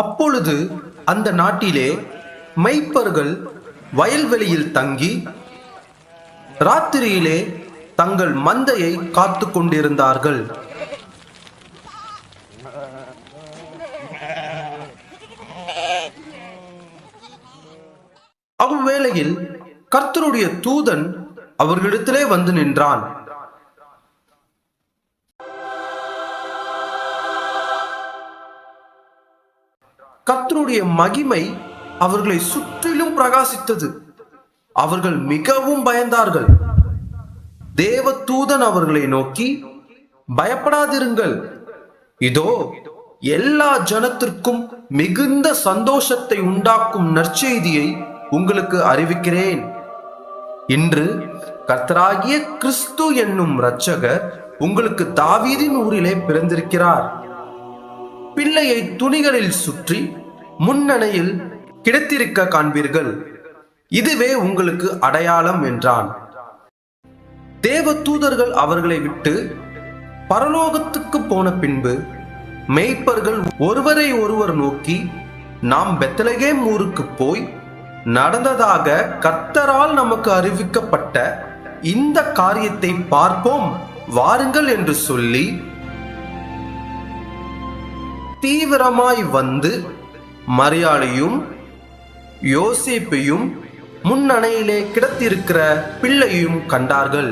அப்பொழுது அந்த நாட்டிலே மெய்ப்பர்கள் வயல்வெளியில் தங்கி ராத்திரியிலே தங்கள் மந்தையை காத்து கொண்டிருந்தார்கள். அவ்வேளையில் கர்த்தருடைய தூதன் அவர்களிடத்திலே வந்து நின்றான். கர்த்தருடைய மகிமை அவர்களை சுற்றிலும் பிரகாசித்தது. அவர்கள் மிகவும் பயந்தார்கள். தேவதூதன் அவர்களை நோக்கி, பயப்படாதிருங்கள், இதோ எல்லா ஜனத்திற்கும் மிகுந்த சந்தோஷத்தை உண்டாக்கும் நற்செய்தியை உங்களுக்கு அறிவிக்கிறேன். இன்று கர்த்தராகிய கிறிஸ்து என்னும் இரட்சகர் உங்களுக்கு தாவீதின் ஊரிலே பிறந்திருக்கிறார். பிள்ளையை துணிகளில் சுற்றி முன்னணையில் கிடத்திருக்க காண்பீர்கள். இதுவே உங்களுக்கு அடையாளம் என்றான். தேவ தூதர்கள் அவர்களை விட்டு பரலோகத்துக்கு போன பின்பு மேய்ப்பர்கள் ஒருவரை ஒருவர் நோக்கி, நாம் பெத்லகேம் ஊருக்கு போய் நடந்ததாக கர்த்தரால் நமக்கு அறிவிக்கப்பட்ட இந்த காரியத்தை பார்ப்போம் வாருங்கள் என்று சொல்லி தீவிரமாய் வந்து மரியாளையும் யோசேப்பையும் முன்னணையிலே கிடத்திருக்கிற பிள்ளையும் கண்டார்கள்.